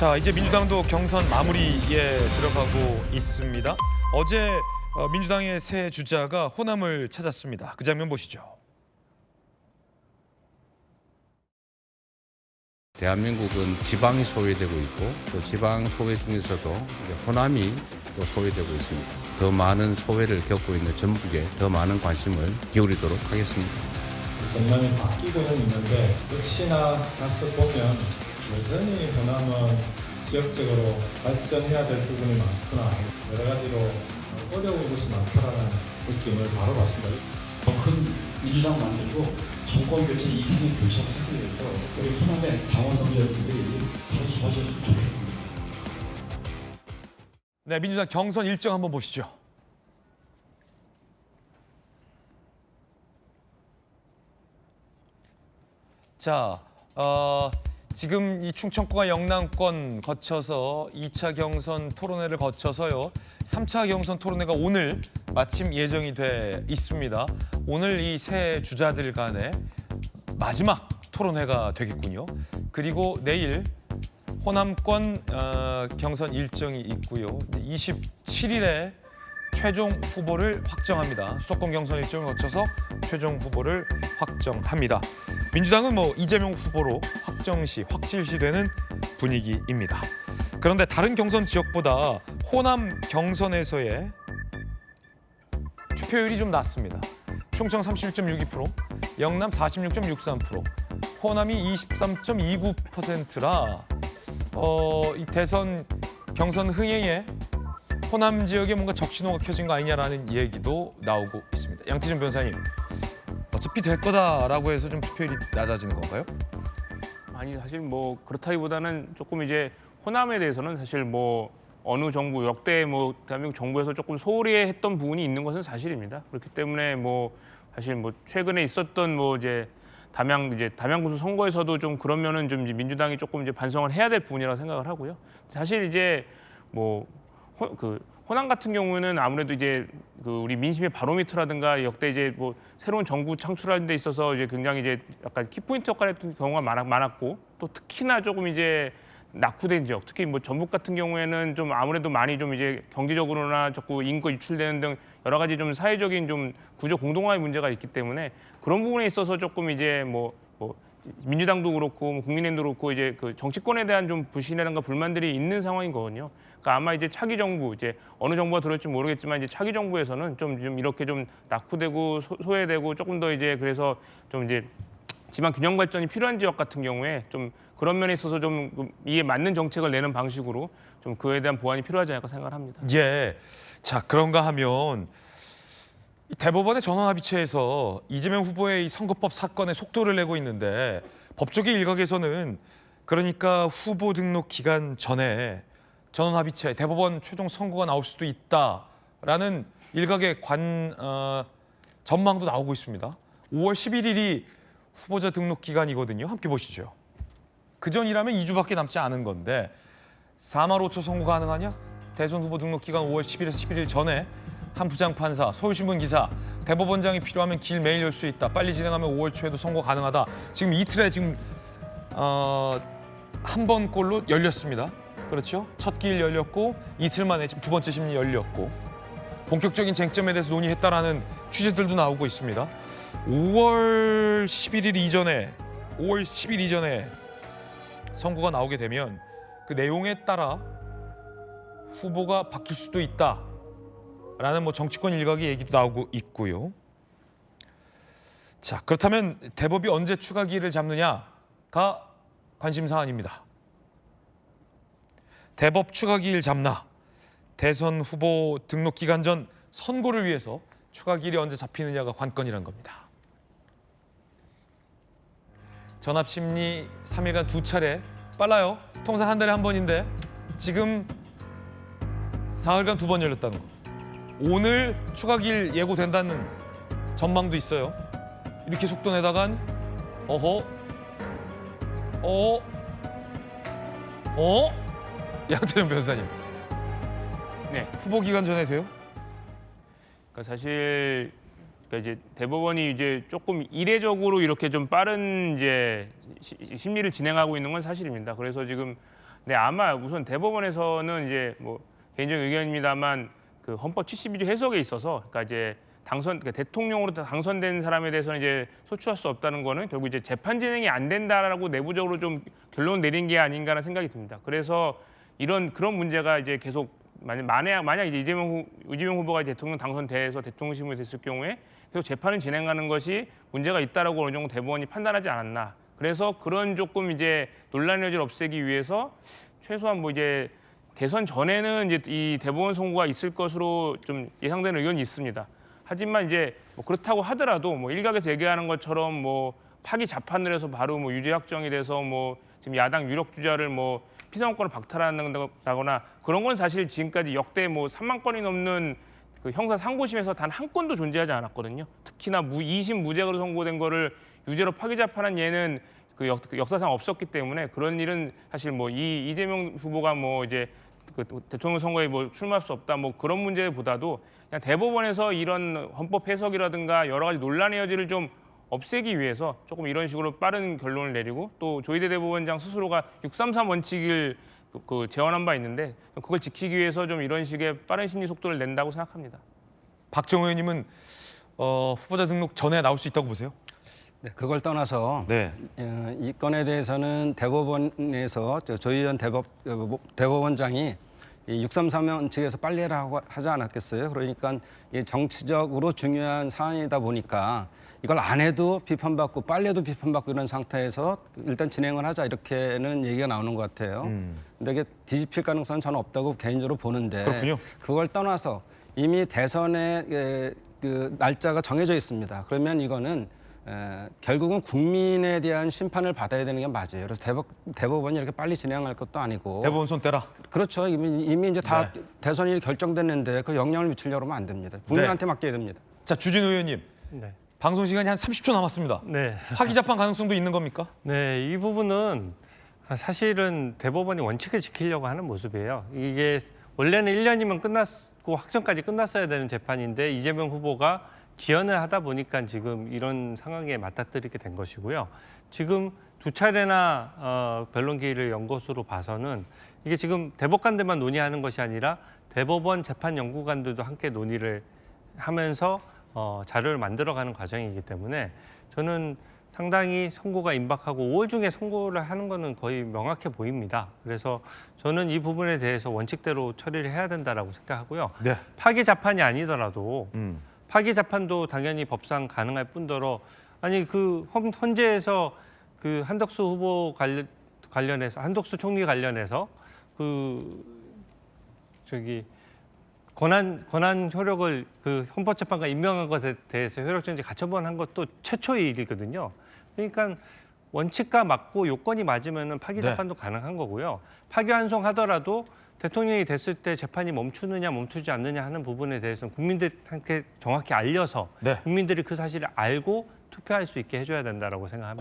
자, 이제 민주당도 경선 마무리에 들어가고 있습니다. 어제 민주당의 새 주자가 호남을 찾았습니다. 그 장면 보시죠. 대한민국은 지방이 소외되고 있고 또 지방 소외 중에서도 이제 호남이 또 소외되고 있습니다. 더 많은 소외를 겪고 있는 전북에 더 많은 관심을 기울이도록 하겠습니다. 전망이 바뀌고는 있는데 역시나 가서 보면 여전히 호남은 지역적으로 발전해야 될 부분이 많구나, 여러 가지로 어려운 것이 많다라는 느낌을 바로 받습니다. 더 큰 민주당 만들고 정권 교체 이상의 교체를 하기 위해서 우리 호남의 당원 동료들이 바로 도와줬으면 좋겠습니다. 네, 민주당 경선 일정 한번 보시죠. 자, 지금 이 충청권과 영남권 거쳐서 2차 경선 토론회를 거쳐서요. 3차 경선 토론회가 오늘 마침 예정이 돼 있습니다. 오늘 이 새 주자들 간의 마지막 토론회가 되겠군요. 그리고 내일 호남권 경선 일정이 있고요. 27일에 최종 후보를 확정합니다. 수도권 경선 일정을 거쳐서 최종 후보를 확정합니다. 민주당은 이재명 후보로 확실시 되는 분위기입니다. 그런데 다른 경선 지역보다 호남 경선에서의 투표율이 좀 낮습니다. 충청 31.62%, 영남 46.63%, 호남이 23.29%라 이 대선 경선 흥행에 호남 지역에 뭔가 적신호가 켜진 거 아니냐라는 얘기도 나오고 있습니다. 양태준 변호사님, 어차피 될 거다라고 해서 좀 투표율이 낮아지는 건가요? 아니, 사실 그렇다기보다는 조금 이제 호남에 대해서는 사실 어느 정부 역대 대한민국 정부에서 조금 소홀히 했던 부분이 있는 것은 사실입니다. 그렇기 때문에 사실 최근에 있었던 이제 담양군수 선거에서도 좀 그런 면은 좀 이제 민주당이 조금 이제 반성을 해야 될 부분이라고 생각을 하고요. 사실 이제 호남 같은 경우는 아무래도 이제 우리 민심의 바로미터라든가 역대 이제 새로운 정부 창출하는 데 있어서 이제 굉장히 이제 약간 키포인트 역할을 했던 경우가 많았고, 또 특히나 조금 이제 낙후된 지역, 특히 전북 같은 경우에는 좀 아무래도 많이 좀 이제 경제적으로나 자꾸 인구 유출되는 등 여러 가지 좀 사회적인 좀 구조 공동화의 문제가 있기 때문에 그런 부분에 있어서 조금 이제 민주당도 그렇고 국민의힘도 그렇고 이제 정치권에 대한 좀 불신이라든가 불만들이 있는 상황인 거거든요. 그러니까 아마 이제 차기 정부, 이제 어느 정부가 들어올지 모르겠지만 이제 차기 정부에서는 좀 이렇게 좀 낙후되고 소외되고 조금 더 이제 그래서 좀 이제 지방 균형 발전이 필요한 지역 같은 경우에 좀 그런 면에 있어서 좀 이에 맞는 정책을 내는 방식으로 좀 그에 대한 보완이 필요하지 않을까 생각을 합니다. 예. 자, 그런가 하면 대법원의 전원합의체에서 이재명 후보의 이 선거법 사건에 속도를 내고 있는데, 법조계 일각에서는 그러니까 후보 등록 기간 전에 전원합의체 대법원 최종 선고가 나올 수도 있다라는 일각의 전망도 나오고 있습니다. 5월 11일이 후보자 등록 기간이거든요. 함께 보시죠. 그 전이라면 2주밖에 남지 않은 건데 4만 5초 선고 가능하냐? 대선 후보 등록 기간 5월 10일에서 11일 전에 한 부장판사, 서울신문 기사, 대법원장이 필요하면 길 매일 열 수 있다. 빨리 진행하면 5월 초에도 선고 가능하다. 지금 이틀에 한 번 꼴로 열렸습니다. 그렇죠? 첫 길 열렸고 이틀 만에 지금 두 번째 심리 열렸고 본격적인 쟁점에 대해서 논의했다라는 취재들도 나오고 있습니다. 5월 10일 이전에 선고가 나오게 되면 그 내용에 따라 후보가 바뀔 수도 있다라는 정치권 일각의 얘기도 나오고 있고요. 자, 그렇다면 대법이 언제 추가 기일을 잡느냐가 관심 사안입니다. 대법 추가 기일 잡나? 대선 후보 등록 기간 전 선고를 위해서 추가 기일이 언제 잡히느냐가 관건이란 겁니다. 전압심리 3일간 2차례, 빨라요. 통상 한 달에 한 번인데 지금 사흘간 2번 열렸다는 거. 오늘 추가 기일 예고된다는 전망도 있어요. 이렇게 속도 내다간 양태준 변호사님. 네. 후보 기간 전에 돼요? 그러니까 사실 이제 대법원이 이제 조금 이례적으로 이렇게 좀 빠른 이제 심리를 진행하고 있는 건 사실입니다. 그래서 지금 근데 아마 우선 대법원에서는 이제 뭐 개인적인 의견입니다만 그 헌법 72조 해석에 있어서 그러니까 이제 그러니까 대통령으로 당선된 사람에 대해서는 이제 소추할 수 없다는 거는 결국 이제 재판 진행이 안 된다라고 내부적으로 좀 결론 내린 게 아닌가라는 생각이 듭니다. 그래서 그런 문제가 이제 계속 만약 이제 이재명 후보가 대통령 당선돼서 대통령실무에 됐을 경우에 계속 재판을 진행하는 것이 문제가 있다라고 어느 정도 대법원이 판단하지 않았나. 그래서 그런 조금 이제 논란의 여지를 없애기 위해서 최소한 뭐 이제 대선 전에는 이제 이 대법원 선고가 있을 것으로 좀 예상되는 의견이 있습니다. 하지만 이제 뭐 그렇다고 하더라도 뭐 일각에서 얘기하는 것처럼 뭐 파기 자판을 해서 바로 뭐 유죄 확정이 돼서 뭐 지금 야당 유력 주자를 뭐 피선거권을 박탈한다거나 그런 건 사실 지금까지 역대 뭐 3만 건이 넘는 그 형사 상고심에서 단 한 건도 존재하지 않았거든요. 특히나 2심 무죄로 선고된 거를 유죄로 파기 재판한 예는 그 역사상 없었기 때문에 그런 일은 사실 뭐 이재명 후보가 뭐 이제 그 대통령 선거에 뭐 출마할 수 없다 뭐 그런 문제보다도 그냥 대법원에서 이런 헌법 해석이라든가 여러 가지 논란의 여지를 좀 없애기 위해서 조금 이런 식으로 빠른 결론을 내리고 또 조희대 대법원장 스스로가 633 원칙을 제언한 바 있는데 그걸 지키기 위해서 좀 이런 식의 빠른 심리 속도를 낸다고 생각합니다. 박정호 의원님은 후보자 등록 전에 나올 수 있다고 보세요? 네, 그걸 떠나서 네. 이 건에 대해서는 대법원에서 조희 의원 대법원장이 이 633 원칙에서 빨리 해라고 하지 않았겠어요? 그러니까 이 정치적으로 중요한 사안이다 보니까 이걸 안 해도 비판받고 빨리 해도 비판받고 이런 상태에서 일단 진행을 하자 이렇게는 얘기가 나오는 것 같아요. 근데 이게 뒤집힐 가능성은 저는 없다고 개인적으로 보는데 그렇군요. 그걸 떠나서 이미 대선의 그 날짜가 정해져 있습니다. 그러면 이거는 결국은 국민에 대한 심판을 받아야 되는 게 맞아요. 그래서 대법원이 이렇게 빨리 진행할 것도 아니고. 대법원 손 떼라. 그렇죠. 이미 이제 다 대선이 결정됐는데 그 영향을 미치려고 하면 안 됩니다. 국민한테 맡겨야 됩니다. 자, 주진우 의원님. 네. 방송 시간이 한 30초 남았습니다. 네. 파기 재판 가능성도 있는 겁니까? 네, 이 부분은 사실은 대법원이 원칙을 지키려고 하는 모습이에요. 이게 원래는 1년이면 끝났고 확정까지 끝났어야 되는 재판인데 이재명 후보가 지연을 하다 보니까 지금 이런 상황에 맞닥뜨리게 된 것이고요. 지금 두 차례나 변론 기일을 연 것으로 봐서는 이게 지금 대법관들만 논의하는 것이 아니라 대법원 재판 연구관들도 함께 논의를 하면서 자료를 만들어가는 과정이기 때문에 저는 상당히 선고가 임박하고 5월 중에 선고를 하는 거는 거의 명확해 보입니다. 그래서 저는 이 부분에 대해서 원칙대로 처리를 해야 된다라고 생각하고요. 네. 파기 재판이 아니더라도 파기 재판도 당연히 법상 가능할 뿐더러 아니 그 헌재에서 그 한덕수 후보 관련해서 한덕수 총리 관련해서 그 권한 효력을 그 헌법재판관 임명한 것에 대해서 효력정지 가처분한 것도 최초의 일이거든요. 그러니까 원칙과 맞고 요건이 맞으면은 파기 재판도 가능한 거고요. 파기환송하더라도 대통령이 됐을 때 재판이 멈추느냐 멈추지 않느냐 하는 부분에 대해서는 국민들한테 정확히 알려서 국민들이 그 사실을 알고 투표할 수 있게 해줘야 된다라고 생각합니다.